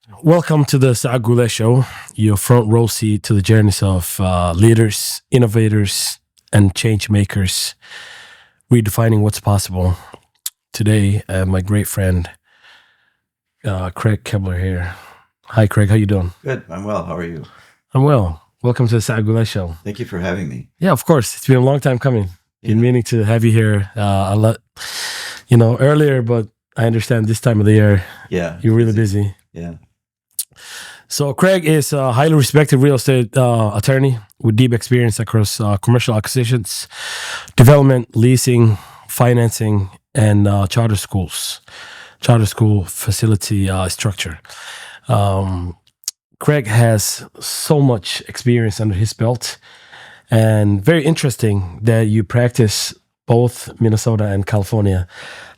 Welcome to the Saad Guled Show, your front row seat to the journeys of leaders, innovators, and changemakers, redefining what's possible. Today, my great friend Craig Kepler here. Hi, Craig. How you doing? Good. I'm well. How are you? I'm well. Welcome to the Saad Guled Show. Thank you for having me. Yeah, of course. It's been a long time coming. Been Yeah. meaning to have you here a lot, earlier, but I understand this time of the year Yeah. you're really busy. Yeah. So Craig is a highly respected real estate attorney with deep experience across commercial acquisitions, development, leasing, financing, and charter school facility structure. Um, Craig has so much experience under his belt, and very interesting that you practice both Minnesota and California.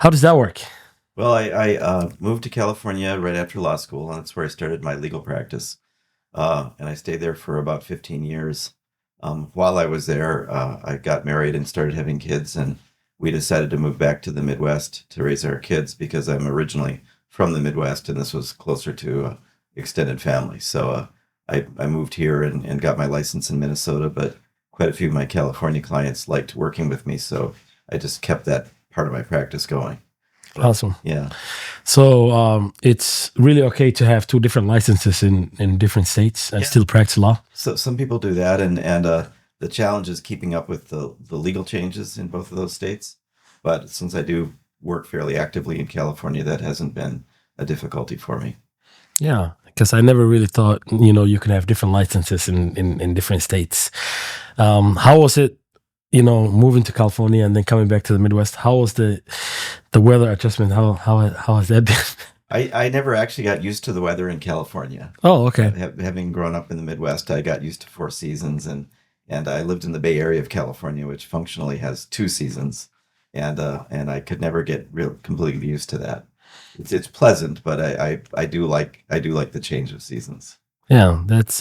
How does that work? Well, I moved to California right after law school, and that's where I started my legal practice. And I stayed there for about 15 years. While I was there, I got married and started having kids, and we decided to move back to the Midwest to raise our kids because I'm originally from the Midwest, and this was closer to extended family. So I moved here and got my license in Minnesota, but quite a few of my California clients liked working with me, so I just kept that part of my practice going. Awesome. Yeah. So it's really okay to have two different licenses in different states and Yeah. still practice law. So some people do that, and the challenge is keeping up with the legal changes in both of those states. But since I do work fairly actively in California, that hasn't been a difficulty for me. Yeah, because I never really thought you can have different licenses in different states. How was it, moving to California and then coming back to the Midwest? How was the weather adjustment? How has that been? I never actually got used to the weather in California. Oh, okay. Having grown up in the Midwest, I got used to four seasons, and I lived in the Bay Area of California, which functionally has two seasons, and I could never get completely used to that. It's pleasant, but I do like the change of seasons. Yeah, that's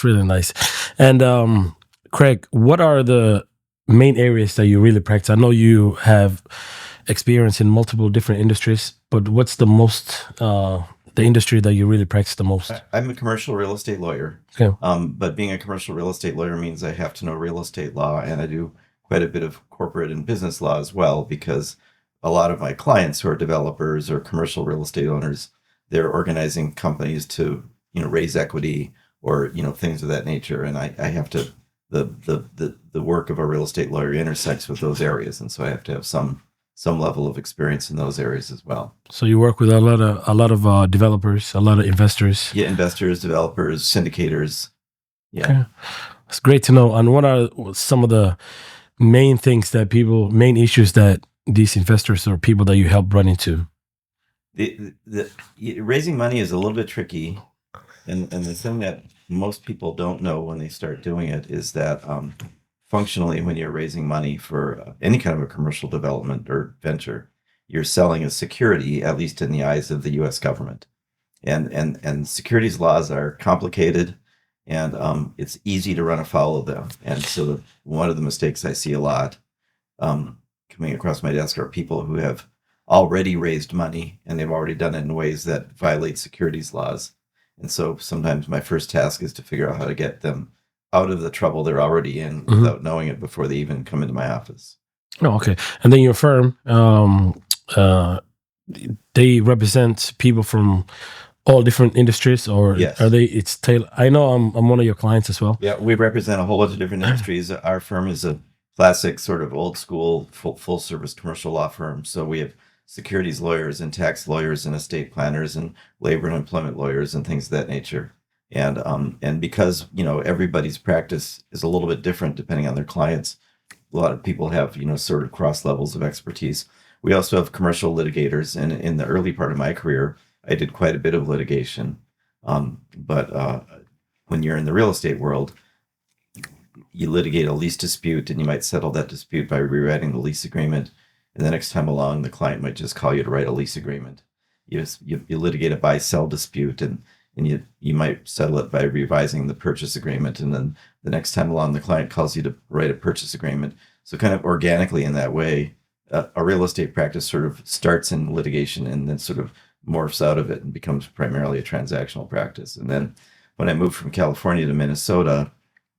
really nice. And Craig, what are the main areas that you really practice? I know you have experience in multiple different industries, but what's the industry that you really practice the most? I'm a commercial real estate lawyer. Okay. But being a commercial real estate lawyer means I have to know real estate law, and I do quite a bit of corporate and business law as well, because a lot of my clients who are developers or commercial real estate owners, they're organizing companies to, raise equity or, things of that nature. And I have to, the work of a real estate lawyer intersects with those areas. And so I have to have some level of experience in those areas as well. So you work with a lot of developers, a lot of investors. Yeah, investors, developers, syndicators. Yeah. Okay. It's great to know. And what are some of the main issues that these investors or people that you help run into? Raising money is a little bit tricky, and the thing that most people don't know when they start doing it is that functionally, when you're raising money for any kind of a commercial development or venture, you're selling a security, at least in the eyes of the U.S. government, and securities laws are complicated, and it's easy to run afoul of them. And so one of the mistakes I see a lot coming across my desk are people who have already raised money, and they've already done it in ways that violate securities laws. And so sometimes my first task is to figure out how to get them out of the trouble they're already in without knowing it before they even come into my office. Oh, okay. And then your firm, they represent people from all different industries, or Yes. are they? It's tailor. I know I'm one of your clients as well. Yeah, we represent a whole bunch of different industries. Our firm is a classic sort of old school full service commercial law firm. So we have securities lawyers and tax lawyers and estate planners and labor and employment lawyers and things of that nature. And because everybody's practice is a little bit different depending on their clients, a lot of people have sort of cross levels of expertise. We also have commercial litigators, and in the early part of my career, I did quite a bit of litigation. But when you're in the real estate world, you litigate a lease dispute, and you might settle that dispute by rewriting the lease agreement. And the next time along, the client might just call you to write a lease agreement. You litigate a buy-sell dispute, and you might settle it by revising the purchase agreement. And then the next time along, the client calls you to write a purchase agreement. So kind of organically in that way, a real estate practice sort of starts in litigation and then sort of morphs out of it and becomes primarily a transactional practice. And then when I moved from California to Minnesota,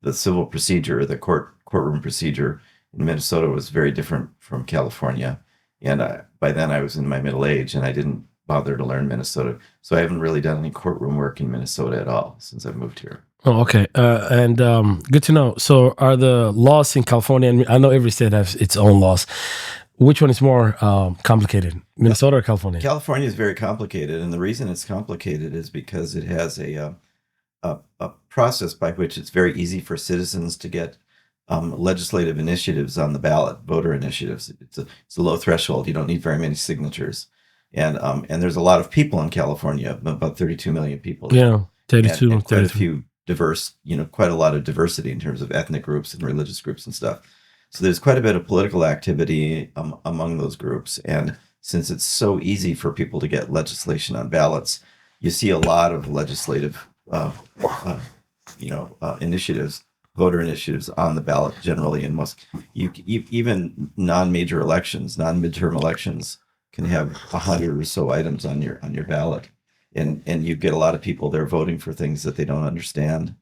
the civil procedure, the courtroom procedure in Minnesota was very different from California. And by then I was in my middle age and I didn't bother to learn Minnesota. So I haven't really done any courtroom work in Minnesota at all since I've moved here. Oh, okay. And good to know. So are the laws in California, and I know every state has its own laws. Which one is more complicated, Minnesota or California? California is very complicated. And the reason it's complicated is because it has a process by which it's very easy for citizens to get legislative initiatives on the ballot, voter initiatives. It's a low threshold. You don't need very many signatures. And there's a lot of people in California, about 32 million people. Yeah, 32. And quite a few diverse, quite a lot of diversity in terms of ethnic groups and religious groups and stuff. So there's quite a bit of political activity among those groups. And since it's so easy for people to get legislation on ballots, you see a lot of legislative, initiatives, voter initiatives on the ballot generally. And even non-major elections, non-midterm elections can have 100 or so items on your ballot. And you get a lot of people there voting for things that they don't understand.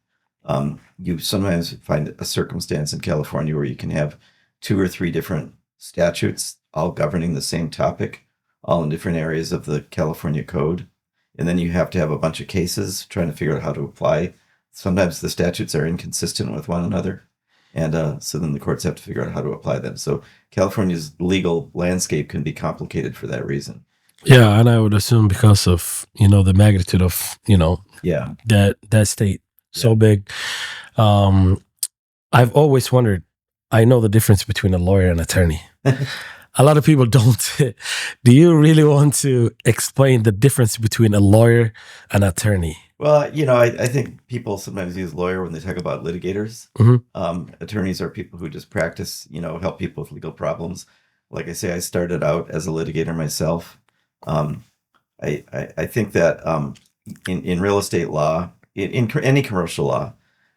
You sometimes find a circumstance in California where you can have 2 or 3 different statutes all governing the same topic, all in different areas of the California code. And then you have to have a bunch of cases trying to figure out how to apply. Sometimes the statutes are inconsistent with one another. And so then the courts have to figure out how to apply them. So California's legal landscape can be complicated for that reason. Yeah, and I would assume because of the magnitude of that state so big. I've always wondered. I know the difference between a lawyer and attorney. A lot of people don't. Do you really want to explain the difference between a lawyer and attorney? Well, I think people sometimes use lawyer when they talk about litigators. Attorneys are people who just practice, help people with legal problems. Like I say, I started out as a litigator myself. I think that in real estate law, in any commercial law,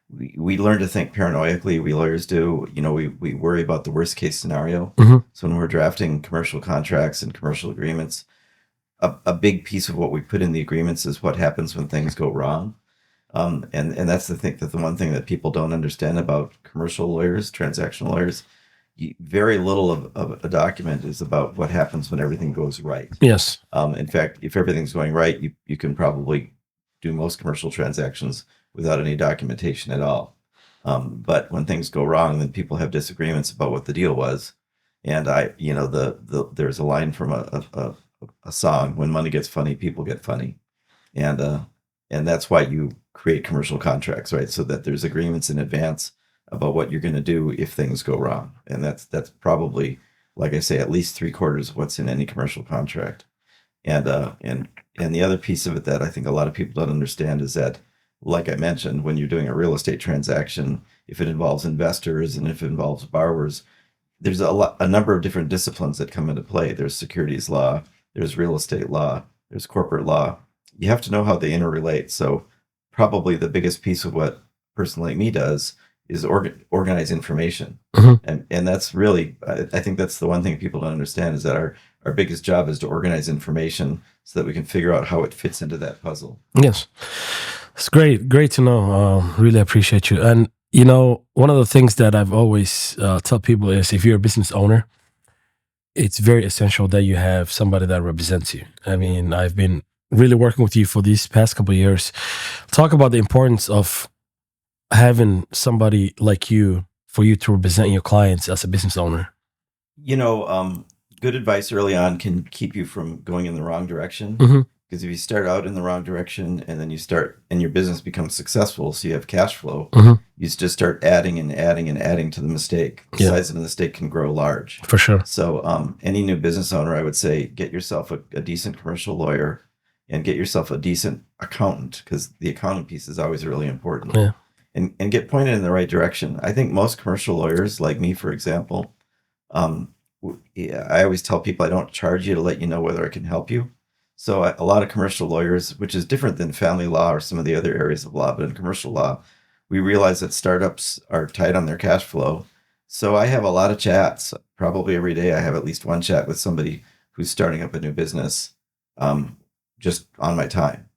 we learn to think paranoidically. We lawyers do. We worry about the worst case scenario. So when we're drafting commercial contracts and commercial agreements, a big piece of what we put in the agreements is what happens when things go wrong. And that's the one thing that people don't understand about commercial lawyers, transactional lawyers. Very little of a document is about what happens when everything goes right. Yes. In fact, if everything's going right, you can probably do most commercial transactions without any documentation at all. But when things go wrong, then people have disagreements about what the deal was. And there's a line from a song: "When money gets funny, people get funny," and that's why you create commercial contracts, right? So that there's agreements in advance about what you're going to do if things go wrong. And that's probably, like I say, at least 3/4 of what's in any commercial contract. And the other piece of it that I think a lot of people don't understand is that, like I mentioned, when you're doing a real estate transaction, if it involves investors and if it involves borrowers, there's a number of different disciplines that come into play. There's securities law, there's real estate law, there's corporate law. You have to know how they interrelate. So probably the biggest piece of what a person like me does is organize information. And that's really, I think that's the one thing people don't understand, is that our biggest job is to organize information so that we can figure out how it fits into that puzzle. Yes. It's great to know. Really appreciate you. And, one of the things that I've always tell people is, if you're a business owner, it's very essential that you have somebody that represents you. I mean, I've been really working with you for these past couple of years. Talk about the importance of having somebody like you for you to represent your clients as a business owner. Good advice early on can keep you from going in the wrong direction. Because if you start out in the wrong direction and then and your business becomes successful, so you have cash flow, you just start adding and adding and adding to the mistake. The size of the mistake can grow large. For sure. So any new business owner, I would say, get yourself a decent commercial lawyer and get yourself a decent accountant, because the accounting piece is always really important. Yeah. And get pointed in the right direction. I think most commercial lawyers, like me, for example, I always tell people I don't charge you to let you know whether I can help you. So a lot of commercial lawyers, which is different than family law or some of the other areas of law, but in commercial law, we realize that startups are tight on their cash flow. So I have a lot of chats. Probably every day I have at least one chat with somebody who's starting up a new business, just on my time,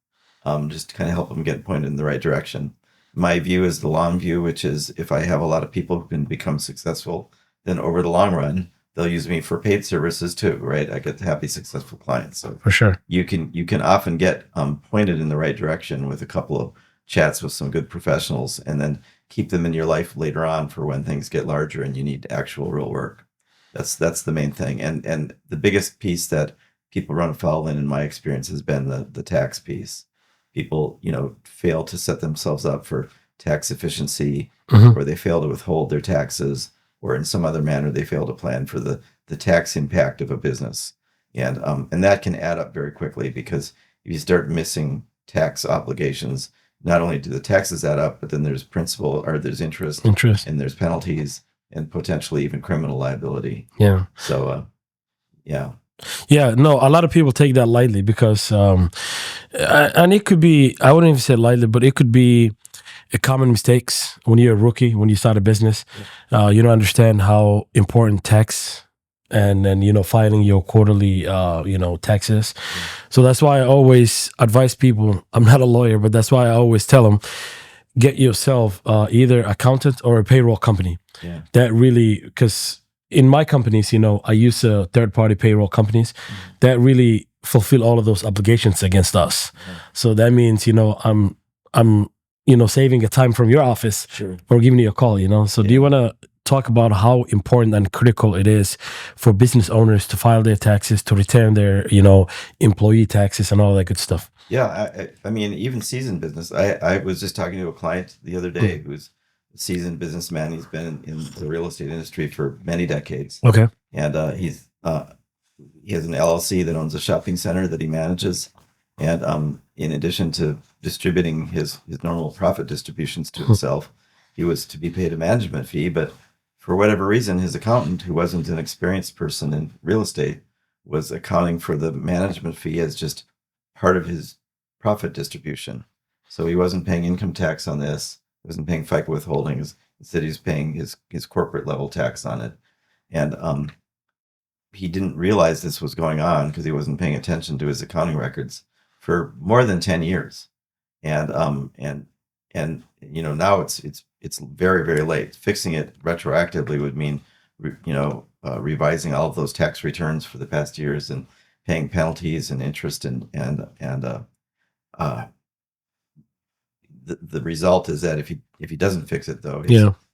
just to kind of help them get pointed in the right direction. My view is the long view, which is if I have a lot of people who can become successful, then over the long run, they'll use me for paid services too, right? I get happy, successful clients. So For sure. you can often get pointed in the right direction with a couple of chats with some good professionals, and then keep them in your life later on for when things get larger and you need actual real work. That's the main thing. And the biggest piece that people run afoul in my experience, has been the tax piece. People, fail to set themselves up for tax efficiency, or they fail to withhold their taxes, or in some other manner they fail to plan for the tax impact of a business. And that can add up very quickly, because if you start missing tax obligations, not only do the taxes add up, but then there's principal, or there's interest, and there's penalties, and potentially even criminal liability. Yeah. So, yeah. Yeah, no, a lot of people take that lightly because, and it could be, I wouldn't even say lightly, but it could be a common mistakes when you're a rookie, when you start a business. You don't understand how important tax and then, filing your quarterly, taxes. So that's why I always advise people, I'm not a lawyer, but that's why I always tell them, get yourself either accountant or a payroll company. Yeah. That really, because in my companies, I use third-party payroll companies that really fulfill all of those obligations against us. So that means, I'm saving a time from your office or giving you a call, So do you want to talk about how important and critical it is for business owners to file their taxes, to return their, employee taxes and all that good stuff? Yeah. I mean, even seasoned business. I was just talking to a client the other day who's a seasoned businessman. He's been in the real estate industry for many decades. Okay. And he has an LLC that owns a shopping center that he manages. And in addition to distributing his normal profit distributions to himself, he was to be paid a management fee. But for whatever reason, his accountant, who wasn't an experienced person in real estate, was accounting for the management fee as just part of his profit distribution. So he wasn't paying income tax on this. He wasn't paying FICA withholdings. Instead, he was paying his corporate level tax on it. And he didn't realize this was going on because he wasn't paying attention to his accounting records for more than 10 years. And now it's very, very late. Fixing it retroactively would mean revising all of those tax returns for the past years and paying penalties and interest and the result is that if he doesn't fix it, though,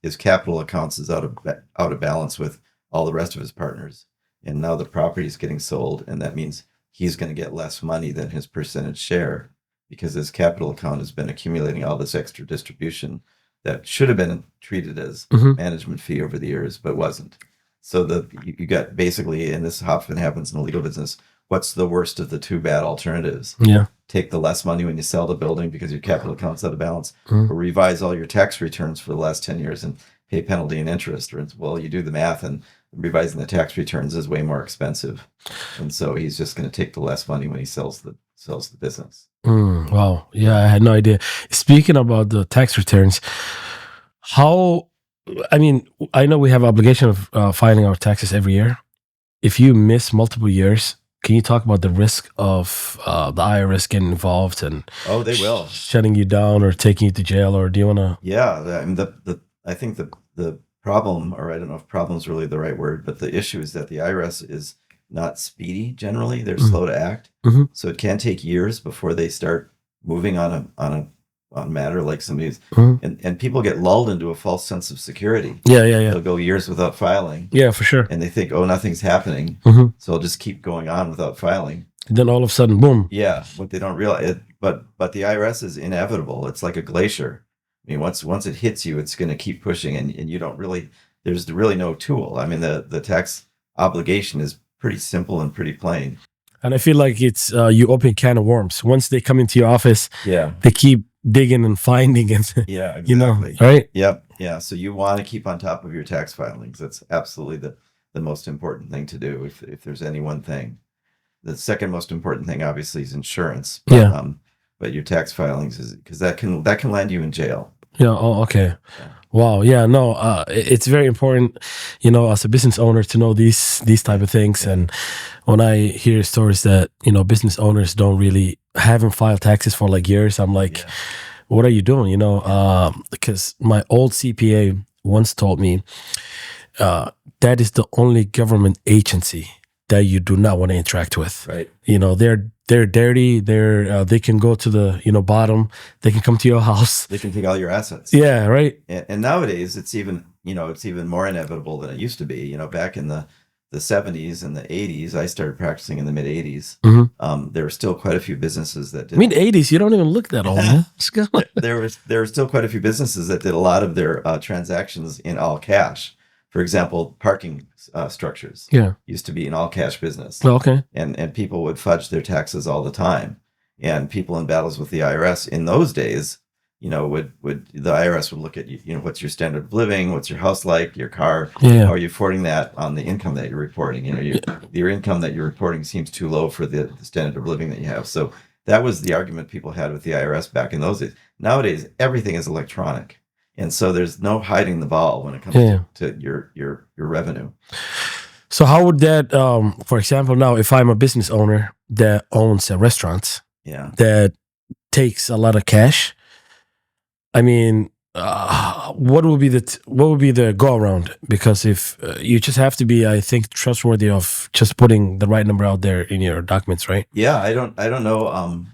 his capital accounts is out of balance with all the rest of his partners, and now the property is getting sold, and that means he's going to get less money than his percentage share, because his capital account has been accumulating all this extra distribution that should have been treated as management fee over the years, but wasn't. So you got basically, and this often happens in the legal business, what's the worst of the two bad alternatives? Yeah. Take the less money when you sell the building because your capital account's out of balance, or revise all your tax returns for the last 10 years and pay penalty and interest. Or, well, you do the math, and revising the tax returns is way more expensive. And so he's just going to take the less money when he sells the business. Wow. Yeah, I had no idea. Speaking about the tax returns, I know we have obligation of filing our taxes every year. If you miss multiple years, can you talk about the risk of the IRS getting involved and they will shutting you down or taking you to jail? Or do you want to? Yeah, I mean, I think the problem, or I don't know if problem is really the right word, but the issue is that the IRS is not speedy. Generally, they're slow to act, so it can take years before they start moving on a matter like somebody's, and people get lulled into a false sense of security. Yeah. They'll go years without filing. Yeah, for sure. And they think, oh, nothing's happening, so I'll just keep going on without filing. And then all of a sudden, boom. Yeah, what they don't realize, but the IRS is inevitable. It's like a glacier. I mean, once it hits you, it's going to keep pushing, and you don't really. There's really no tool. I mean, the tax obligation is pretty simple and pretty plain. And I feel like it's you open a can of worms. Once they come into your office, they keep digging and finding, and yeah, exactly. Right? Yep, yeah. So you want to keep on top of your tax filings. That's absolutely the most important thing to do. If there's any one thing, the second most important thing, obviously, is insurance. But, but your tax filings is because that can land you in jail. Yeah. Oh, okay. Yeah. Wow. Yeah. No. It's very important, as a business owner, to know these type of things. And when I hear stories that business owners don't really haven't filed taxes for like years, I'm like, Yeah. what are you doing? Because my old CPA once told me that is the only government agency that you do not want to interact with. Right. They're dirty. They can go to the bottom. They can come to your house. They can take all your assets. Yeah, right. And nowadays it's even more inevitable than it used to be. Back in the 70s and the 80s, I started practicing in the mid 80s. There were still quite a few businesses that did. Mid 80s, you don't even look that old. Huh? there were still quite a few businesses that did a lot of their transactions in all cash. For example, parking structures used to be an all cash business. Okay. And people would fudge their taxes all the time. And people in battles with the IRS in those days, would the IRS would look at what's your standard of living, what's your house like, your car, how are you affording that on the income that you're reporting? Your income that you're reporting seems too low for the standard of living that you have. So that was the argument people had with the IRS back in those days. Nowadays, everything is electronic. And so there's no hiding the ball when it comes to your revenue. So how would that, for example, now if I'm a business owner that owns a restaurant, that takes a lot of cash, I mean, what would be the go around? Because if you just have to be, I think, trustworthy of just putting the right number out there in your documents, right? Yeah, I don't know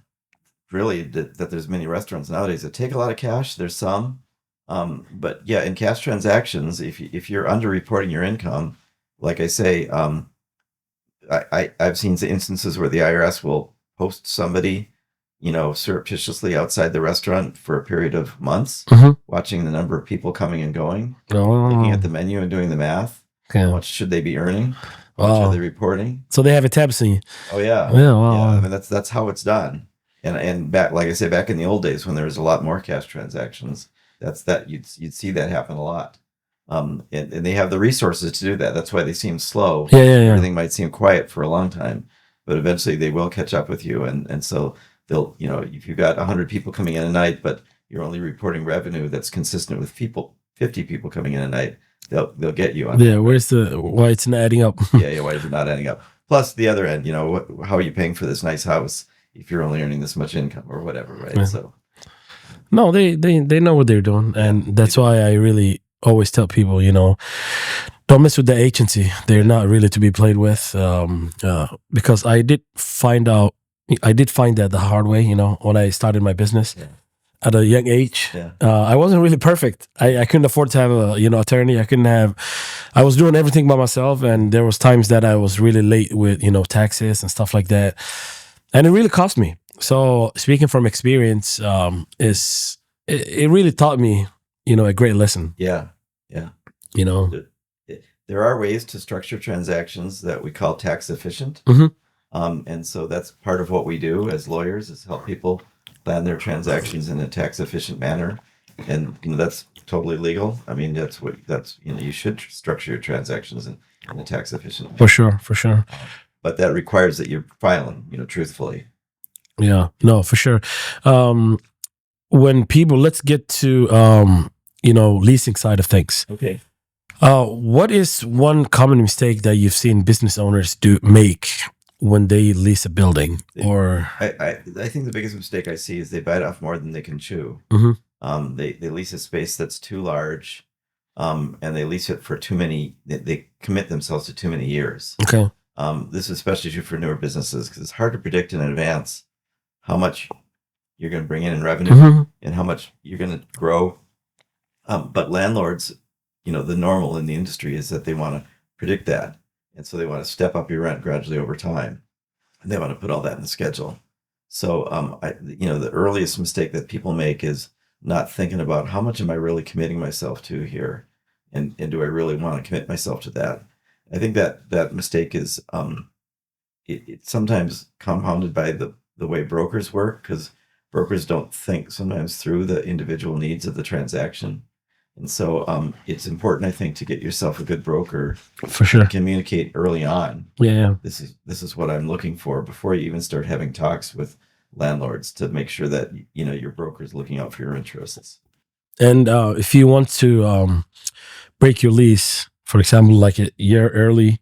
really that there's many restaurants nowadays that take a lot of cash. There's some. But yeah, in cash transactions, if you're underreporting your income, like I say, I've seen instances where the IRS will post somebody, surreptitiously outside the restaurant for a period of months, watching the number of people coming and going, looking at the menu and doing the math. How much should they be earning? How much are they reporting? So they have a tab scene. Oh yeah, yeah. Wow. Yeah. I mean that's how it's done. And back, like I say, back in the old days when there was a lot more cash transactions. You'd see that happen a lot. And they have the resources to do that. That's why they seem slow. Yeah. Everything might seem quiet for a long time, but eventually they will catch up with you. And so they'll, if you've got 100 people coming in a night, but you're only reporting revenue that's consistent with 50 people coming in a night, they'll get you on. Yeah. Why it's not adding up? Yeah. Why is it not adding up? Plus the other end, how are you paying for this nice house if you're only earning this much income or whatever, right? Yeah. So. No, they know what they're doing, and that's why I really always tell people, don't mess with the agency. They're not really to be played with, because I did find that the hard way, when I started my business at a young age. I wasn't really perfect. I couldn't afford to have a attorney. I was doing everything by myself, and there was times that I was really late with taxes and stuff like that, and it really cost me. So speaking from experience, it really taught me, a great lesson. Yeah. There are ways to structure transactions that we call tax efficient. And so that's part of what we do as lawyers, is help people plan their transactions in a tax efficient manner. And that's totally legal. I mean, you should structure your transactions in a tax efficient manner. For sure. But that requires that you're filing, truthfully. Yeah, no, for sure. Let's get to leasing side of things. Okay. What is one common mistake that you've seen business owners make when they lease a building? I think the biggest mistake I see is they bite off more than they can chew. They lease a space that's too large, and they lease it for too many. They commit themselves to too many years. Okay. This is especially true for newer businesses because it's hard to predict in advance how much you're going to bring in revenue and how much you're going to grow. But landlords, the normal in the industry is that they want to predict that. And so they want to step up your rent gradually over time. And they want to put all that in the schedule. So, the earliest mistake that people make is not thinking about how much am I really committing myself to here? And do I really want to commit myself to that? I think that mistake is it's sometimes compounded by the way brokers work, because brokers don't think sometimes through the individual needs of the transaction. And so it's important, I think, to get yourself a good broker. For sure. Communicate early on. Yeah. This is what I'm looking for before you even start having talks with landlords, to make sure that your broker is looking out for your interests. And if you want to break your lease, for example, like a year early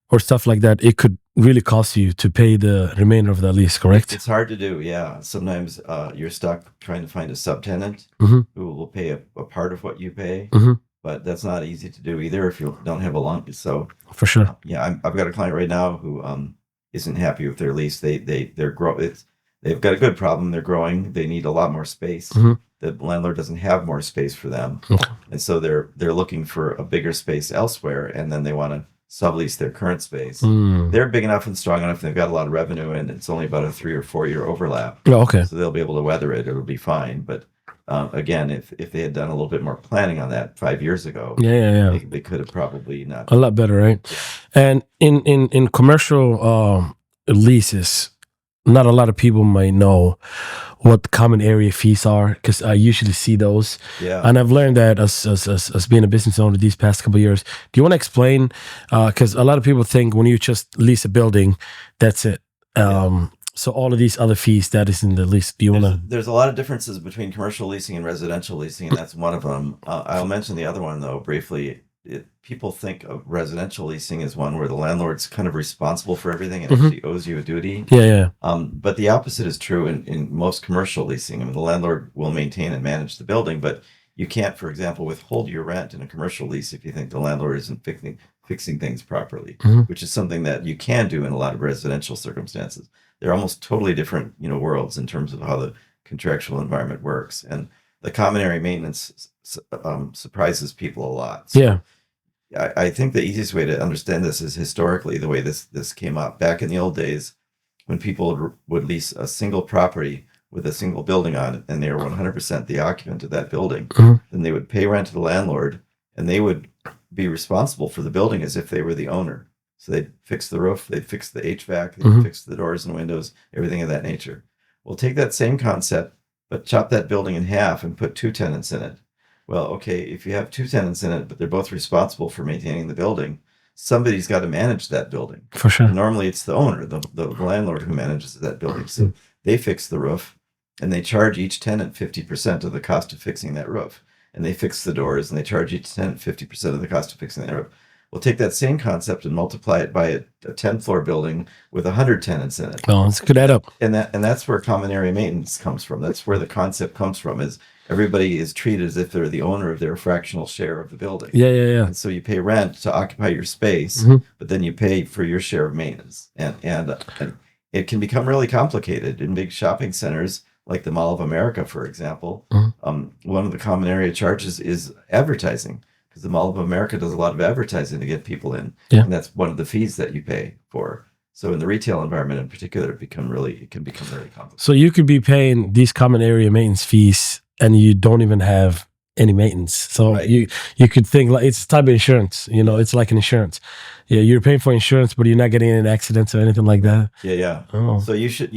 or stuff like that, it could really cost you to pay the remainder of the lease, correct? It's hard to do, yeah. Sometimes you're stuck trying to find a subtenant Mm-hmm. who will pay a part of what you pay, Mm-hmm. but that's not easy to do either if you don't have a long. So For sure. yeah, I've got a client right now who isn't happy with their lease. They've got a good problem. They're growing. They need a lot more space. Mm-hmm. The landlord doesn't have more space for them, Okay. and so they're looking for a bigger space elsewhere, and then they want to sublease their current space. Mm. They're big enough and strong enough. They've got a lot of revenue, and it's only about a 3 or 4 year overlap. Oh, okay. So they'll be able to weather it. It'll be fine. But again, if they had done a little bit more planning on that 5 years ago, Yeah. they could have probably not. A lot better, right? And in commercial leases, not a lot of people might know what common area fees are, because I usually see those. Yeah. And I've learned that as being a business owner these past couple of years. Do you want to explain? Because a lot of people think when you just lease a building, that's it. So all of these other fees that is in the lease. Do you want to? There's a lot of differences between commercial leasing and residential leasing, and that's one of them. I'll mention the other one though briefly. People think of residential leasing as one where the landlord's kind of responsible for everything and actually owes you a duty. Yeah. But the opposite is true in most commercial leasing. I mean, the landlord will maintain and manage the building, but you can't, for example, withhold your rent in a commercial lease if you think the landlord isn't fixing things properly, which is something that you can do in a lot of residential circumstances. They're almost totally different, worlds in terms of how the contractual environment works, and the common area maintenance surprises people a lot. So Yeah. I think the easiest way to understand this is historically the way this came up. Back in the old days, when people would lease a single property with a single building on it, and they were 100% the occupant of that building, then they would pay rent to the landlord, and they would be responsible for the building as if they were the owner. So they'd fix the roof, they'd fix the HVAC, they'd fix the doors and windows, everything of that nature. We'll take that same concept, but chop that building in half and put 2 tenants in it. Well, okay, if you have 2 tenants in it, but they're both responsible for maintaining the building, somebody's got to manage that building. For sure. Normally it's the owner, the landlord who manages that building. So they fix the roof, and they charge each tenant 50% of the cost of fixing that roof. And they fix the doors, and they charge each tenant 50% of the cost of fixing that roof. We'll take that same concept and multiply it by a 10-floor building with 100 tenants in it. Well, it's a good add up. And that's where common area maintenance comes from. That's where the concept comes from, is everybody is treated as if they're the owner of their fractional share of the building. Yeah. And so you pay rent to occupy your space, but then you pay for your share of maintenance. And it can become really complicated in big shopping centers, like the Mall of America, for example. One of the common area charges is advertising, because the Mall of America does a lot of advertising to get people in. Yeah. And that's one of the fees that you pay for. So in the retail environment in particular, it can become really complicated. So you could be paying these common area maintenance fees and you don't even have any maintenance. So Right. you could think like it's a type of insurance, it's like an insurance. Yeah, you're paying for insurance, but you're not getting any accidents or anything like that. Yeah. Oh. So you should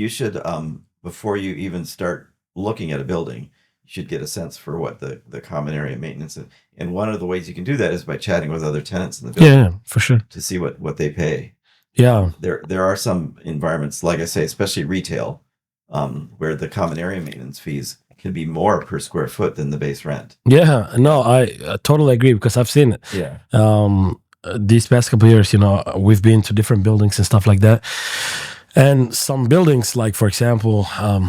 before you even start looking at a building, you should get a sense for what the common area maintenance is. And one of the ways you can do that is by chatting with other tenants in the building. Yeah, for sure. To see what they pay. Yeah. There are some environments, like I say, especially retail, where the common area maintenance fees can be more per square foot than the base rent. Yeah. No, I totally agree, because I've seen it. Yeah. These past couple of years, we've been to different buildings and stuff like that. And some buildings, like, for example,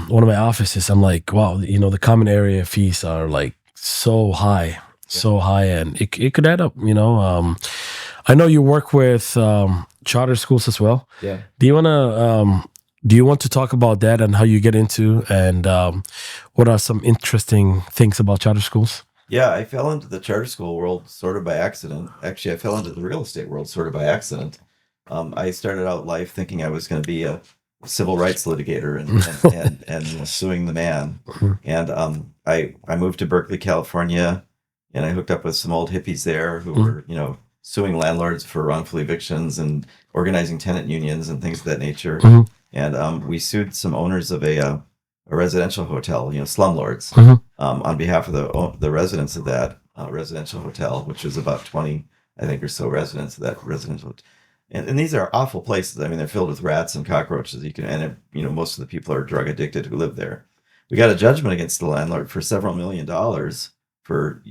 one of my offices, I'm like, wow, the common area fees are like so high, and it could add up, I know you work with charter schools as well. Yeah. Do you want to talk about that and how you get into, and what are some interesting things about charter schools? Yeah, I fell into the charter school world sort of by accident. Actually, I fell into the real estate world sort of by accident. I started out life thinking I was going to be a civil rights litigator and suing the man. And I moved to Berkeley, California, and I hooked up with some old hippies there who were, suing landlords for wrongful evictions and organizing tenant unions and things of that nature. And we sued some owners of a residential hotel, slumlords, on behalf of the residents of that residential hotel, which was about 20, I think, or so residents of that residential. And these are awful places. I mean, they're filled with rats and cockroaches. Most of the people are drug addicted who live there. We got a judgment against the landlord for several $1 million for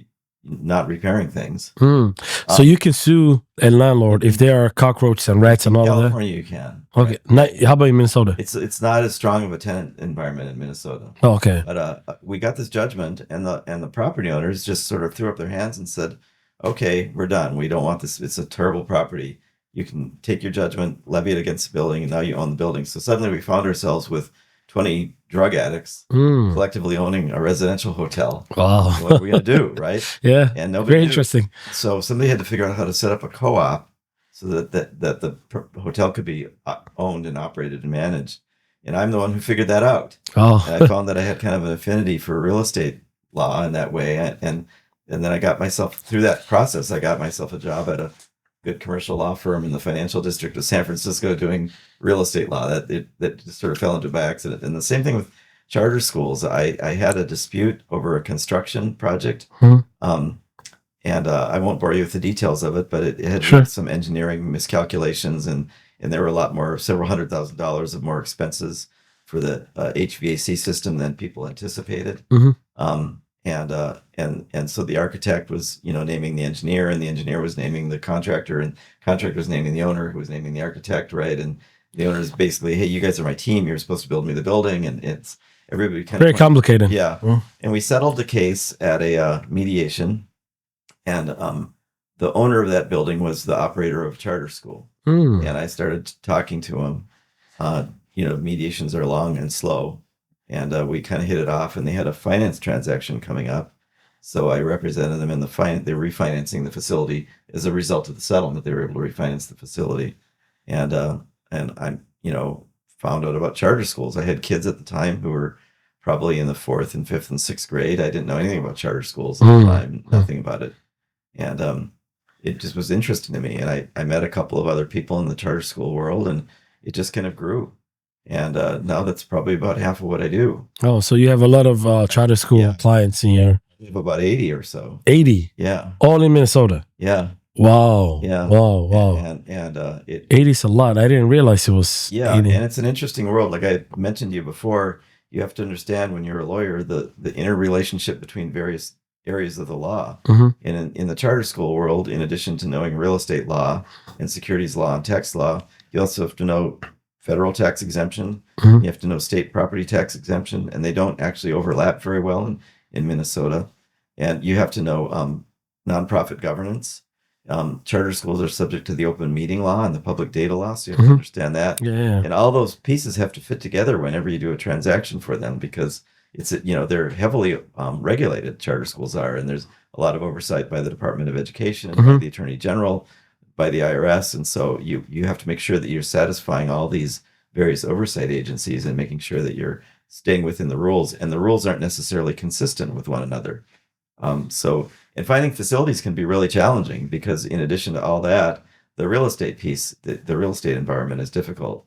not repairing things. So you can sue a landlord if there are cockroaches and rats and all of that? California, you can. Okay. How about in Minnesota? It's not as strong of a tenant environment in Minnesota. Oh, okay. But we got this judgment, and the property owners just sort of threw up their hands and said, "Okay, we're done. We don't want this. It's a terrible property. You can take your judgment, levy it against the building, and now you own the building." So suddenly we found ourselves with 20 drug addicts collectively owning a residential hotel. Wow. What are we gonna do, right? Yeah. And nobody Very knew. interesting. So somebody had to figure out how to set up a co-op so that the hotel could be owned and operated and managed. And I'm the one who figured that out. Oh. And I found that I had kind of an affinity for real estate law in that way. And then I got myself, through that process, I got myself a job at a good commercial law firm in the financial district of San Francisco doing real estate law. That just sort of fell into by accident. And the same thing with charter schools. I had a dispute over a construction project. And I won't bore you with the details of it, but it had some engineering miscalculations, and there were a lot more, several $100,000 of more expenses for the HVAC system than people anticipated. And so the architect was, naming the engineer, and the engineer was naming the contractor, and contractor was naming the owner, who was naming the architect, right? And the owner is basically, "Hey, you guys are my team. You're supposed to build me the building," and it's everybody kind Very of complicated. Yeah, and we settled the case at a mediation. And the owner of that building was the operator of a charter school. And I started talking to him. Mediations are long and slow. And we kind of hit it off. And they had a finance transaction coming up. So I represented them in they were refinancing the facility. As a result of the settlement, they were able to refinance the facility. And I, found out about charter schools. I had kids at the time who were probably in the 4th and 5th and 6th grade. I didn't know anything about charter schools at the time, nothing about it. And it just was interesting to me. And I met a couple of other people in the charter school world, and it just kind of grew. And now that's probably about half of what I do. Oh, so you have a lot of charter school clients in your... I have about 80 or so. 80? Yeah. All in Minnesota? Yeah. Wow. Yeah. Wow. And 80 is a lot. I didn't realize it was 80. And it's an interesting world. Like I mentioned to you before, you have to understand, when you're a lawyer, the interrelationship between various areas of the law. And in the charter school world, in addition to knowing real estate law and securities law and tax law, you also have to know federal tax exemption. You have to know state property tax exemption, and they don't actually overlap very well in Minnesota. And you have to know nonprofit governance. Charter schools are subject to the open meeting law and the public data law, so you have to understand that. And all those pieces have to fit together whenever you do a transaction for them, because it's, they're heavily regulated, charter schools are, and there's a lot of oversight by the Department of Education and by the Attorney General, by the IRS. And so you have to make sure that you're satisfying all these various oversight agencies and making sure that you're staying within the rules, and the rules aren't necessarily consistent with one another. And finding facilities can be really challenging, because in addition to all that, the real estate piece, the real estate environment is difficult.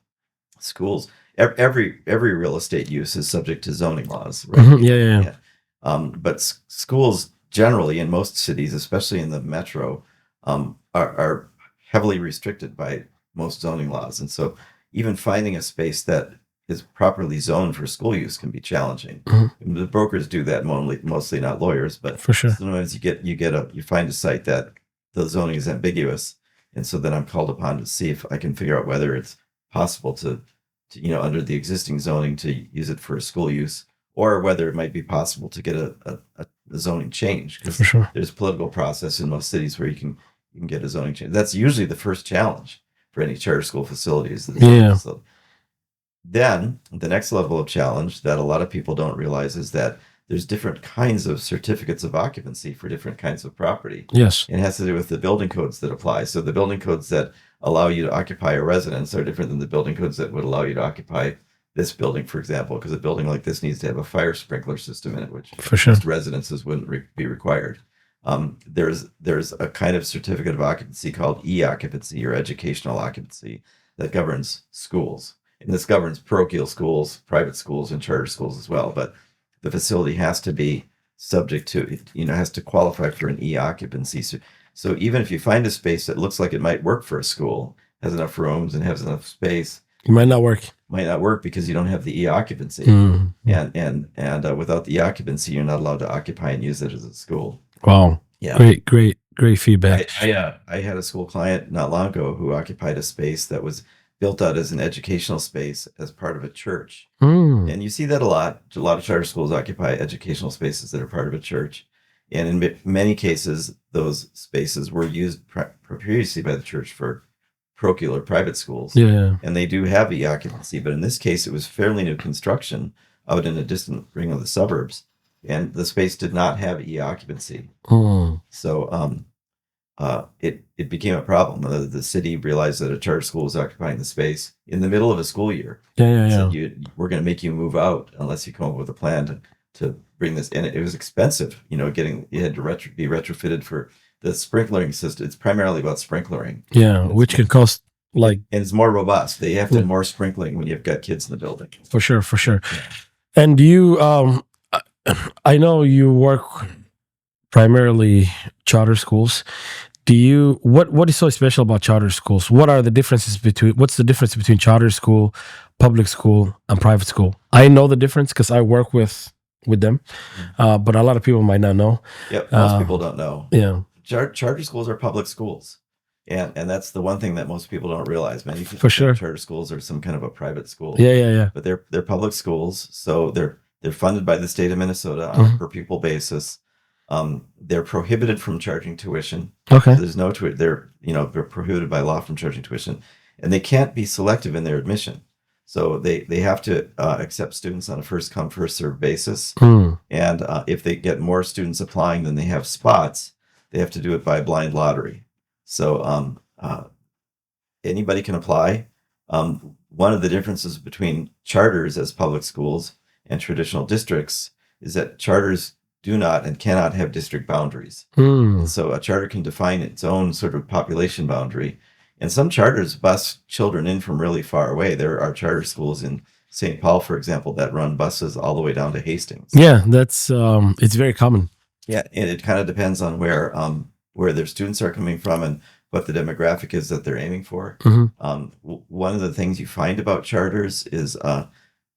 Schools, every real estate use is subject to zoning laws, right? But schools generally in most cities, especially in the metro, are heavily restricted by most zoning laws. And so even finding a space that is properly zoned for school use can be challenging. The brokers do that mostly, not lawyers, but for sure. Sometimes you find a site that the zoning is ambiguous, and so then I'm called upon to see if I can figure out whether it's possible to under the existing zoning to use it for school use, or whether it might be possible to get a zoning change. For sure. There's a political process in most cities where you can get a zoning change. That's usually the first challenge for any charter school facilities. So then the next level of challenge that a lot of people don't realize is that there's different kinds of certificates of occupancy for different kinds of property. Yes. It has to do with the building codes that apply. So the building codes that allow you to occupy a residence are different than the building codes that would allow you to occupy this building, for example, because a building like this needs to have a fire sprinkler system in it, which for sure most residences wouldn't be required. There's a kind of certificate of occupancy called e-occupancy, or educational occupancy, that governs schools. And this governs parochial schools, private schools, and charter schools as well. But the facility has to be subject to, has to qualify for an e-occupancy. So even if you find a space that looks like it might work for a school, has enough rooms and has enough space, it might not work. might not work because you don't have the e-occupancy. Mm. And without the e-occupancy, you're not allowed to occupy and use it as a school. Wow. Yeah. Great feedback. I had a school client not long ago who occupied a space that was built out as an educational space as part of a church. Mm. And you see that a lot. A lot of charter schools occupy educational spaces that are part of a church. And in many cases, those spaces were used previously by the church for parochial or private schools. Yeah. And they do have e-occupancy. But in this case, it was fairly new construction out in a distant ring of the suburbs. And the space did not have e-occupancy. Mm. So it became a problem. The city realized that a charter school was occupying the space in the middle of a school year. Yeah. Said, we're going to make you move out unless you come up with a plan to bring this in. It was expensive, you had to be retrofitted for the sprinklering system. It's primarily about sprinklering. Yeah, which can cost like... And it's more robust. They have to have more sprinkling when you've got kids in the building. For sure. Yeah. And do you, I know you work primarily charter schools. Do you, what is so special about charter schools? What's the difference between charter school, public school, and private school? I know the difference because I work with them, but a lot of people might not know. Yep, most people don't know. Yeah. Charter schools are public schools. And that's the one thing that most people don't realize. Many people For sure. Charter schools are some kind of a private school. Yeah. But they're public schools, so they're funded by the state of Minnesota on a per pupil basis. They're prohibited from charging tuition. Okay. So there's no they're prohibited by law from charging tuition, and they can't be selective in their admission. So they have to accept students on a first come first served basis. And if they get more students applying than they have spots, they have to do it by blind lottery. So anybody can apply. One of the differences between charters as public schools and traditional districts is that charters do not and cannot have district boundaries. And so a charter can define its own sort of population boundary. And some charters bus children in from really far away. There are charter schools in St. Paul, for example, that run buses all the way down to Hastings. Yeah, that's it's very common. Yeah, and it kind of depends on where their students are coming from and what the demographic is that they're aiming for. One of the things you find about charters is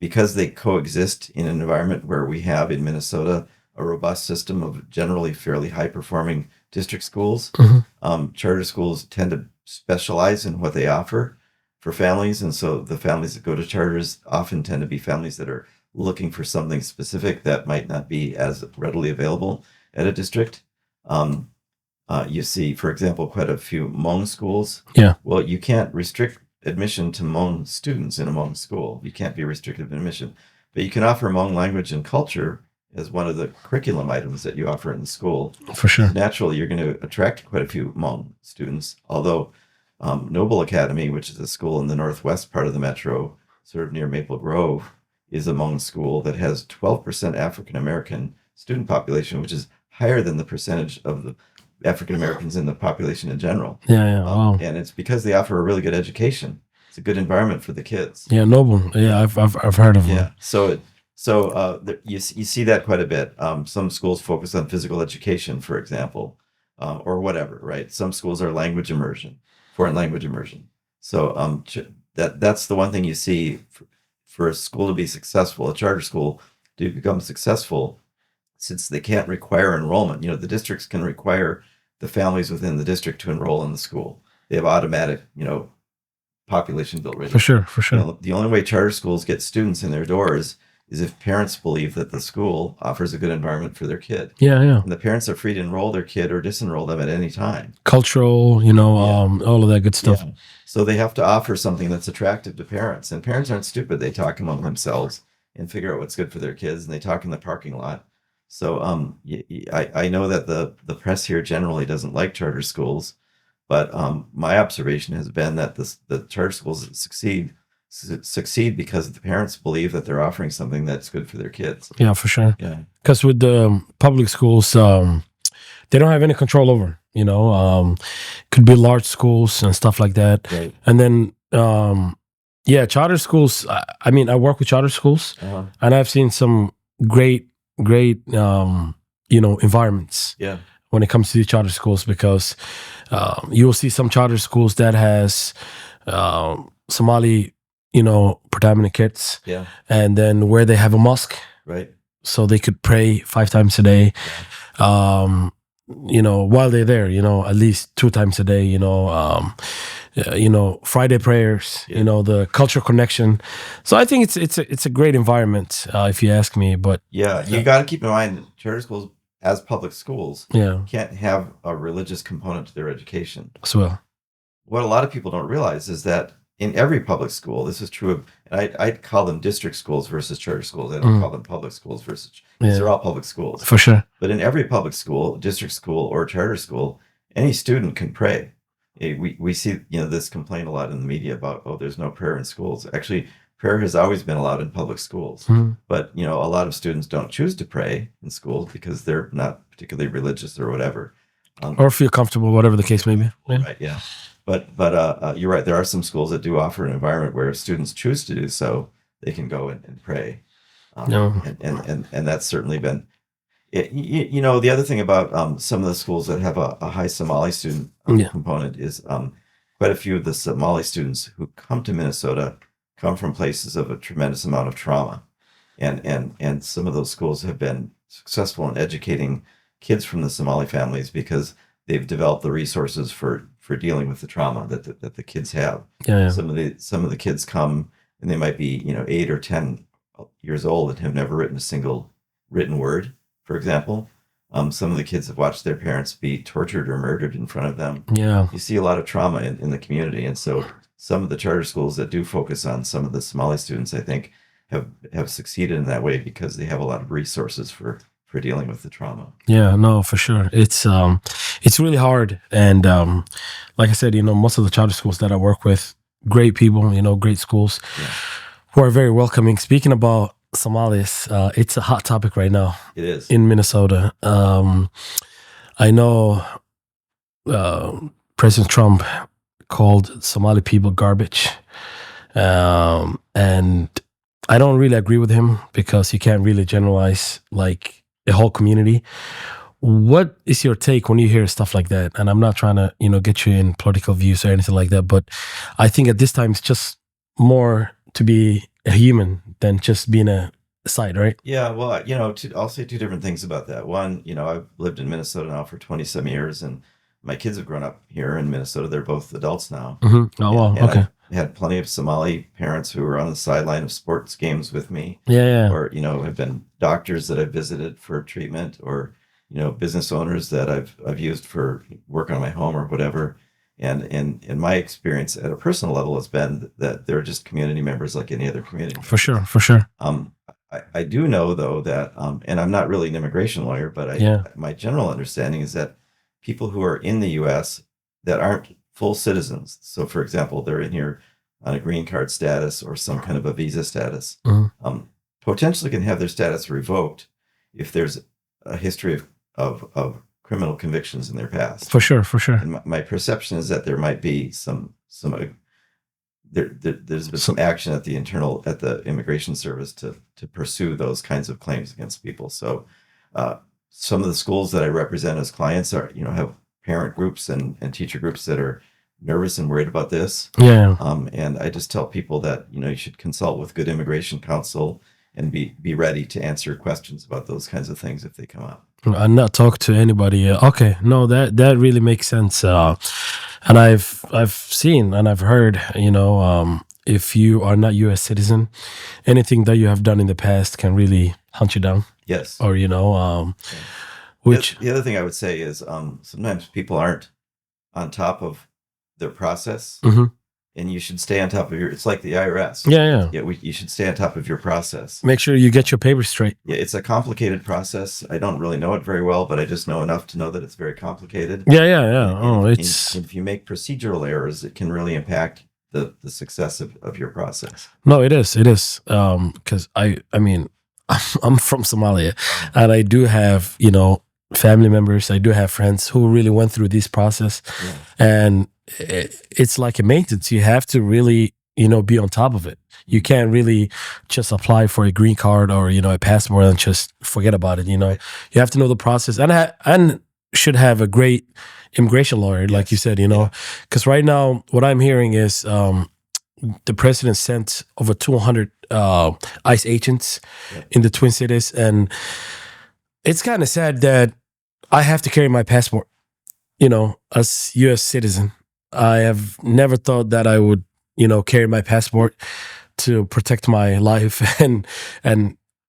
because they coexist in an environment where we have in Minnesota a robust system of generally fairly high-performing district schools. Charter schools tend to specialize in what they offer for families, and so the families that go to charters often tend to be families that are looking for something specific that might not be as readily available at a district. You see, for example, quite a few Hmong schools. Yeah. Well, you can't restrict admission to Hmong students in a Hmong school. You can't be restrictive in admission, but you can offer Hmong language and culture as one of the curriculum items that you offer in the school. For sure. Naturally, you're going to attract quite a few Hmong students, although Noble Academy, which is a school in the northwest part of the metro, sort of near Maple Grove, is a Hmong school that has 12% African-American student population, which is higher than the percentage of the African-Americans in the population in general. Yeah. Wow. And it's because they offer a really good education. It's a good environment for the kids. Yeah, Noble. Yeah, I've heard of them. Yeah. So you see that quite a bit. Some schools focus on physical education, for example, or whatever, right? Some schools are language immersion, foreign language immersion. So that's the one thing you see for a school to be successful, a charter school to become successful, since they can't require enrollment. The districts can require the families within the district to enroll in the school. They have automatic, population built right. For sure. The only way charter schools get students in their doors is if parents believe that the school offers a good environment for their kid. Yeah. And the parents are free to enroll their kid or disenroll them at any time. Cultural, all of that good stuff. Yeah. So they have to offer something that's attractive to parents. And parents aren't stupid. They talk among themselves and figure out what's good for their kids. And they talk in the parking lot. So I know that the press here generally doesn't like charter schools. But my observation has been that the charter schools succeed because the parents believe that they're offering something that's good for their kids. Yeah, for sure. Yeah. Because with the public schools, they don't have any control over, could be large schools and stuff like that. Right. And then, charter schools, I work with charter schools and I've seen some great, environments. Yeah. When it comes to the charter schools, because you will see some charter schools that has Somali predominant kids, Yeah. and then where they have a mosque, Right. so they could pray 5 times a day. While they're there, at least 2 times a day. Friday prayers. Yeah. The cultural connection. So I think it's a great environment, if you ask me. But Yeah, you got to keep in mind that charter schools, as public schools, yeah, can't have a religious component to their education. as well. What a lot of people don't realize is that in every public school, this is true of, and I'd call them district schools versus charter schools. I don't call them public schools versus, because they're all public schools. For sure. But in every public school, district school, or charter school, any student can pray. We see this complaint a lot in the media about, oh, there's no prayer in schools. Actually, prayer has always been allowed in public schools. But a lot of students don't choose to pray in schools because they're not particularly religious or whatever, or feel comfortable, whatever the case may be. Yeah. Right? Yeah. But you're right. There are some schools that do offer an environment where students choose to do so. They can go and pray. And that's certainly been. The other thing about some of the schools that have a high Somali student component is quite a few of the Somali students who come to Minnesota come from places of a tremendous amount of trauma, and some of those schools have been successful in educating kids from the Somali families because they've developed the resources for dealing with the trauma that the kids have. Yeah. Some of the kids come and they might be 8 or 10 years old and have never written a single written word. For example, some of the kids have watched their parents be tortured or murdered in front of them. Yeah. You see a lot of trauma in the community. And so some of the charter schools that do focus on some of the Somali students, I think, have succeeded in that way because they have a lot of resources for dealing with the trauma. Yeah, no, for sure. It's really hard. And like I said, most of the charter schools that I work with, great people, great schools who are very welcoming. Speaking about Somalis, it's a hot topic right now. It is. In Minnesota. I know President Trump called Somali people garbage. And I don't really agree with him because you can't really generalize like a whole community. What is your take when you hear stuff like that? And I'm not trying to, get you in political views or anything like that, but I think at this time it's just more to be a human than just being a side, right? Yeah, well, I'll say 2 different things about that. One, I've lived in Minnesota now for 20-some years, and my kids have grown up here in Minnesota. They're both adults now. Mm-hmm. Oh, wow. Okay. I've had plenty of Somali parents who were on the sideline of sports games with me. Yeah. Or, have been doctors that I've visited for treatment, or, business owners that I've used for work on my home or whatever. And my experience at a personal level has been that they're just community members like any other community. For sure. I do know, though, that, and I'm not really an immigration lawyer, but my general understanding is that people who are in the U.S. that aren't full citizens, so for example, they're in here on a green card status or some kind of a visa status, potentially can have their status revoked if there's a history of criminal convictions in their past. For sure. And my perception is that there might be there's been some action at the Immigration Service to pursue those kinds of claims against people. So some of the schools that I represent as clients are, have parent groups and teacher groups that are nervous and worried about this. Yeah. And I just tell people that, you should consult with good immigration counsel and be ready to answer questions about those kinds of things if they come up. And not talk to anybody. Okay, no, that really makes sense. And I've seen and I've heard, if you are not U.S. citizen, anything that you have done in the past can really hunt you down. Yes. Or which the other thing I would say is sometimes people aren't on top of their process. Mm-hmm. And you should stay on top of it's like the IRS. Yeah. You should stay on top of your process. Make sure you get your papers straight. Yeah, it's a complicated process. I don't really know it very well, but I just know enough to know that it's very complicated. Yeah. And if you make procedural errors, it can really impact the success of your process. No, it is. Because I mean, I'm from Somalia, and I do have, family members. I do have friends who really went through this process, and it's like a maintenance. You have to really, be on top of it. You can't really just apply for a green card or, a passport and just forget about it. You have to know the process and should have a great immigration lawyer, like you said, because right now what I'm hearing is the president sent over 200 ICE agents Yeah. in the Twin Cities, and it's kind of sad that I have to carry my passport. As U.S. citizen, I have never thought that I would, carry my passport to protect my life and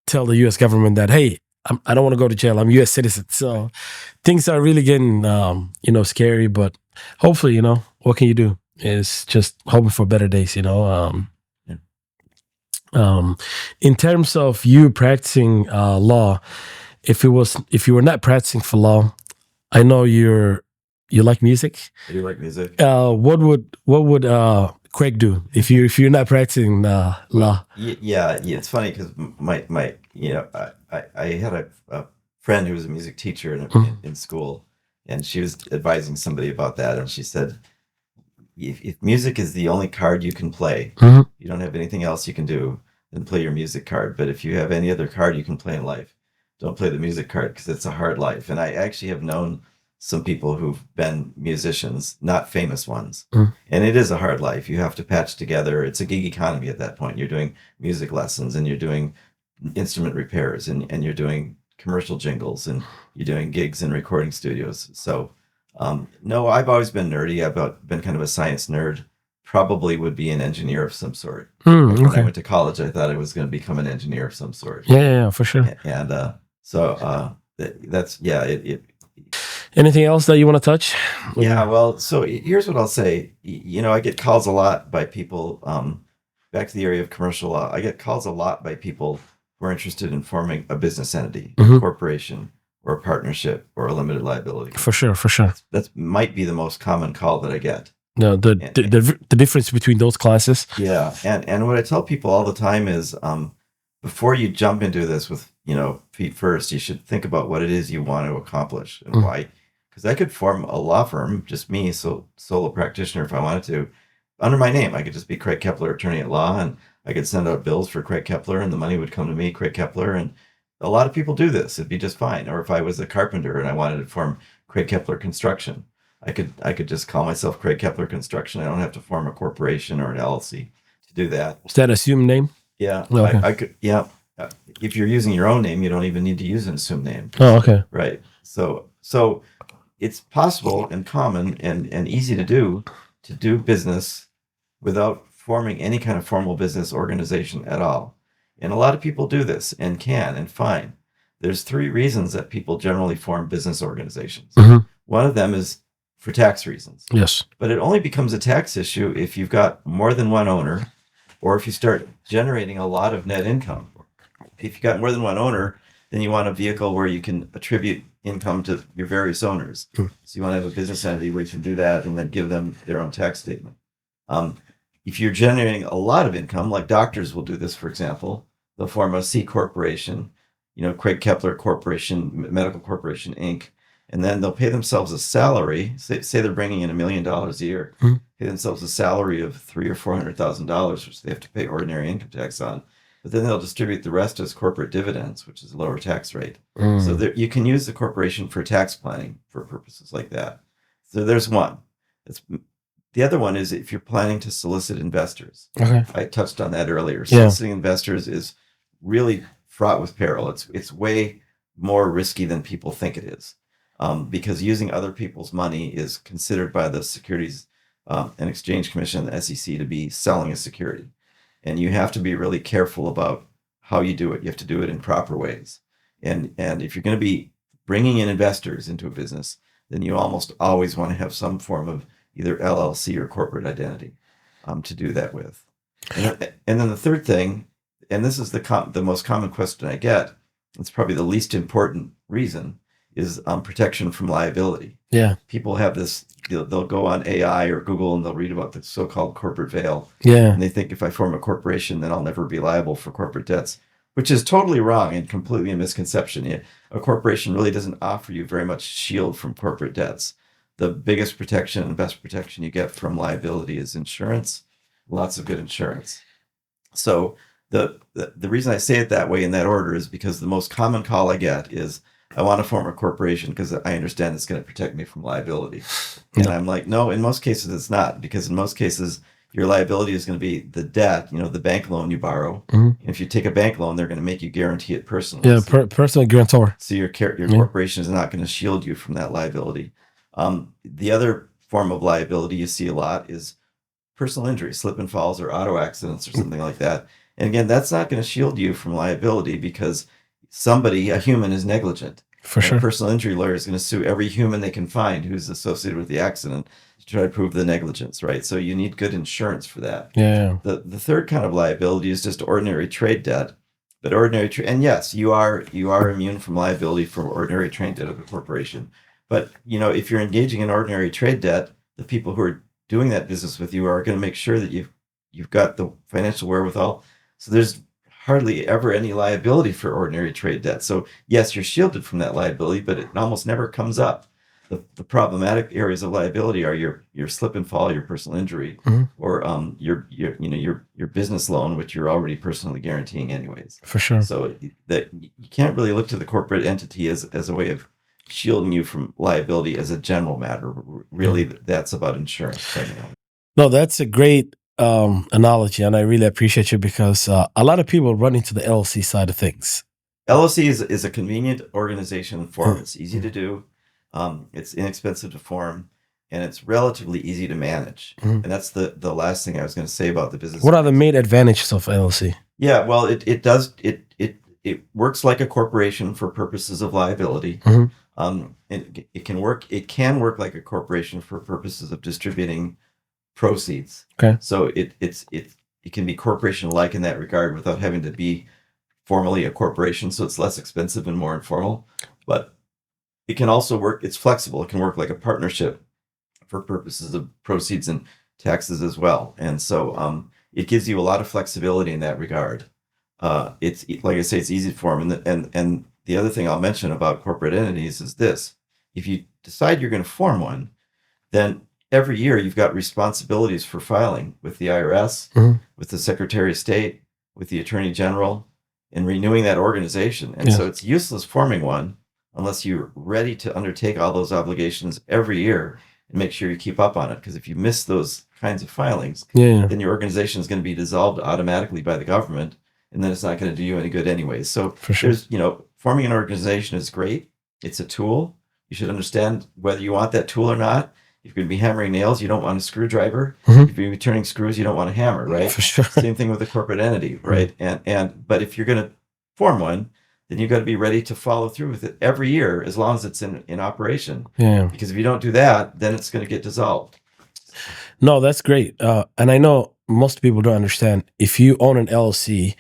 tell the U.S. government that, hey, I don't want to go to jail. I'm a U.S. citizen. So things are really getting, scary. But hopefully, what can you do? Is just hoping for better days. Yeah. In terms of you practicing law, if you were not practicing for law, I know you like music. I do like music. What would Craig do if you're not practicing law? Yeah. It's funny because my I had a friend who was a music teacher in school, and she was advising somebody about that, and she said, if music is the only card you can play, Mhm. you don't have anything else you can do, then play your music card. But if you have any other card you can play in life, don't play the music card, because it's a hard life. And I actually have known some people who've been musicians, not famous ones. Mm. And it is a hard life. You have to patch together. It's a gig economy at that point. You're doing music lessons, and you're doing instrument repairs, and you're doing commercial jingles, and you're doing gigs in recording studios. So no, I've always been nerdy. I've been kind of a science nerd. Probably would be an engineer of some sort. When I Okay. went to college, I thought I was going to become an engineer of some sort. Yeah, for sure. And that's Anything else that you want to touch? yeah. Well, so here's what I'll say. I get calls a lot by people. Back to the area of commercial law, I get calls a lot by people who are interested in forming a business entity, a Mhm. corporation, or a partnership, or a limited liability. For sure. That might be the most common call that I get. No, the difference between those classes. Yeah, and what I tell people all the time is, before you jump into this with feet first, you should think about what it is you want to accomplish and Mm. why. Because I could form a law firm, just me, solo practitioner, if I wanted to, under my name. I could just be Craig Kepler, attorney at law, and I could send out bills for Craig Kepler, and the money would come to me, Craig Kepler, and a lot of people do this. It'd be just fine. Or if I was a carpenter and I wanted to form Craig Kepler Construction, I could just call myself Craig Kepler Construction. I don't have to form a corporation or an LLC to do that. Is that assumed name? Yeah, Okay. I could. Yeah, if you're using your own name, you don't even need to use an assumed name. Oh, okay. Right. So it's possible and common and easy to do business without forming any kind of formal business organization at all. And a lot of people do this and can and fine. There's 3 reasons that people generally form business organizations. Mhm. One of them is for tax reasons. Yes. But it only becomes a tax issue if you've got more than one owner, or if you start generating a lot of net income. If you've got more than one owner, then you want a vehicle where you can attribute income to your various owners. Hmm. So you want to have a business entity where you can do that and then give them their own tax statement. If you're generating a lot of income, like doctors will do this, for example, they'll form a C corporation, Craig Kepler Corporation, Medical Corporation, Inc., and then they'll pay themselves a salary. Say they're bringing in $1 million a year, Mhm. pay themselves a salary of $300,000 or $400,000, which they have to pay ordinary income tax on. But then they'll distribute the rest as corporate dividends, which is a lower tax rate. Mm. So you can use the corporation for tax planning for purposes like that. So there's one. The other one is if you're planning to solicit investors. Okay. I touched on that earlier. Yeah. Soliciting investors is really fraught with peril. It's way more risky than people think it is, because using other people's money is considered by the Securities and Exchange Commission, the SEC, to be selling a security. And you have to be really careful about how you do it. You have to do it in proper ways. And if you're going to be bringing in investors into a business, then you almost always want to have some form of either LLC or corporate identity to do that with. And then the third thing, and this is the most common question I get, it's probably the least important reason, is protection from liability. Yeah. People have this, they'll go on AI or Google and they'll read about the so-called corporate veil. Yeah. And they think if I form a corporation, then I'll never be liable for corporate debts, which is totally wrong and completely a misconception. A corporation really doesn't offer you very much shield from corporate debts. The biggest protection and best protection you get from liability is insurance, lots of good insurance. So the reason I say it that way in that order is because the most common call I get is, I want to form a corporation because I understand it's going to protect me from liability. And I'm like, no, in most cases it's not, because in most cases, your liability is going to be the debt, the bank loan you borrow. Mhm. If you take a bank loan, they're going to make you guarantee it personally. Yeah, So, personal guarantor. so your Yeah. corporation is not going to shield you from that liability. The other form of liability you see a lot is personal injury, slip and falls, or auto accidents, or something like that. And again, that's not going to shield you from liability because a human, is negligent. For And sure. a personal injury lawyer is going to sue every human they can find who's associated with the accident to try to prove the negligence, right? So you need good insurance for that. Yeah. The third kind of liability is just ordinary trade debt. But and yes, you are immune from liability for ordinary trade debt of a corporation. But if you're engaging in ordinary trade debt, the people who are doing that business with you are going to make sure that you've got the financial wherewithal. So there's hardly ever any liability for ordinary trade debt. So yes, you're shielded from that liability, but it almost never comes up. The problematic areas of liability are your slip and fall, your personal injury, Mhm. or your business loan, which you're already personally guaranteeing anyways. For sure. So that you can't really look to the corporate entity as a way of shielding you from liability as a general matter. Really, that's about insurance primarily. No, that's a great analogy, and I really appreciate you because a lot of people run into the LLC side of things. LLC is a convenient organization form. Mm. It's easy to do. It's inexpensive to form, and it's relatively easy to manage. Mhm. And that's the last thing I was going to say about the business. What are the main advantages of LLC? Yeah, well, it works like a corporation for purposes of liability. Mhm. It can work like a corporation for purposes of distributing proceeds. Okay. So it can be corporation-like in that regard without having to be formally a corporation. So it's less expensive and more informal. But it can also work. It's flexible. It can work like a partnership for purposes of proceeds and taxes as well. And so it gives you a lot of flexibility in that regard. It's like I say, it's easy to form. And the other thing I'll mention about corporate entities is this: if you decide you're going to form one, then every year you've got responsibilities for filing with the IRS, Mhm. with the Secretary of State, with the Attorney General, and renewing that organization. And Yeah. so it's useless forming one unless you're ready to undertake all those obligations every year and make sure you keep up on it. Because if you miss those kinds of filings, Yeah. then your organization is going to be dissolved automatically by the government, and then it's not going to do you any good anyway. So For sure. there's, forming an organization is great. It's a tool. You should understand whether you want that tool or not. If you're going to be hammering nails, you don't want a screwdriver. Mhm. If you're turning screws, you don't want a hammer, right? For sure. Same thing with a corporate entity, right? But if you're going to form one, then you've got to be ready to follow through with it every year as long as it's in operation. Yeah. Because if you don't do that, then it's going to get dissolved. No, that's great. And I know most people don't understand if you own an LLC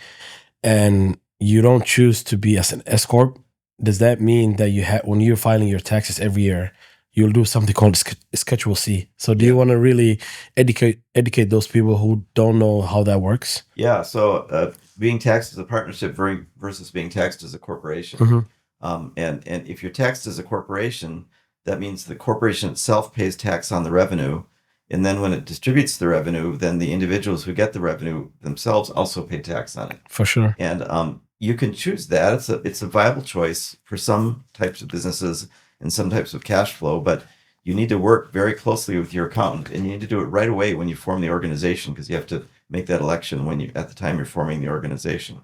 and you don't choose to be as an S corp, does that mean that when you're filing your taxes every year, you'll do something called Schedule C? So do you want to really educate those people who don't know how that works? Yeah. So being taxed as a partnership versus being taxed as a corporation. Mhm. And if you're taxed as a corporation, that means the corporation itself pays tax on the revenue. And then when it distributes the revenue, then the individuals who get the revenue themselves also pay tax on it. For sure. And you can choose that. It's a viable choice for some types of businesses and some types of cash flow, but you need to work very closely with your accountant, and you need to do it right away when you form the organization, because you have to make that election at the time you're forming the organization.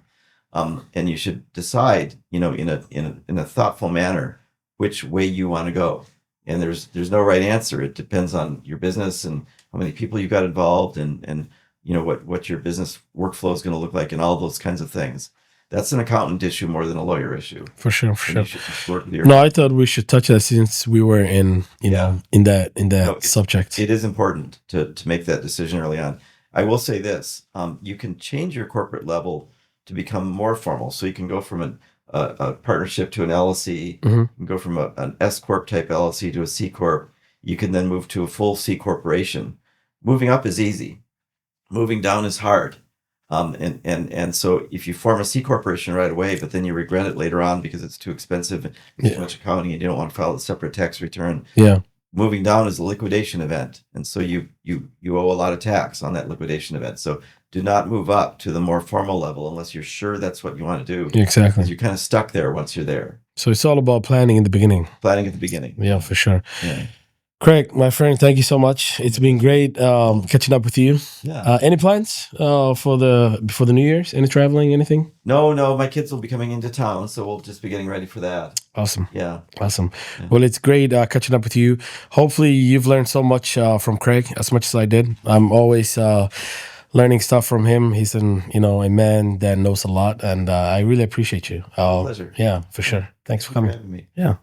And you should decide, in a thoughtful manner, which way you want to go. And there's no right answer. It depends on your business and how many people you got involved, and what your business workflow is going to look like, and all those kinds of things. That's an accountant issue more than a lawyer issue. For sure. And you should work with your No, I thought we should touch that since we were in that subject. It is important to make that decision early on. I will say this: you can change your corporate level to become more formal. So you can go from a partnership to an LLC. Mhm. You can go from an S corp type LLC to a C corp. You can then move to a full C corporation. Moving up is easy. Moving down is hard. And so if you form a C corporation right away, but then you regret it later on because it's too expensive and too much accounting, and you don't want to file a separate tax return. Yeah. Moving down is a liquidation event, and so you owe a lot of tax on that liquidation event. So do not move up to the more formal level unless you're sure that's what you want to do. Exactly. Because you're kind of stuck there once you're there. So it's all about planning in the beginning. Planning at the beginning. Yeah, for sure. Yeah. Craig, my friend, thank you so much. It's been great catching up with you. Yeah. Any plans for before the New Year's? Any traveling? Anything? No, my kids will be coming into town, so we'll just be getting ready for that. Awesome. Yeah. Awesome. Well, it's great catching up with you. Hopefully, you've learned so much from Craig as much as I did. I'm always learning stuff from him. He's a man that knows a lot, and I really appreciate you. Pleasure. Yeah, for sure. Thanks for Thank you coming. for having me. Yeah.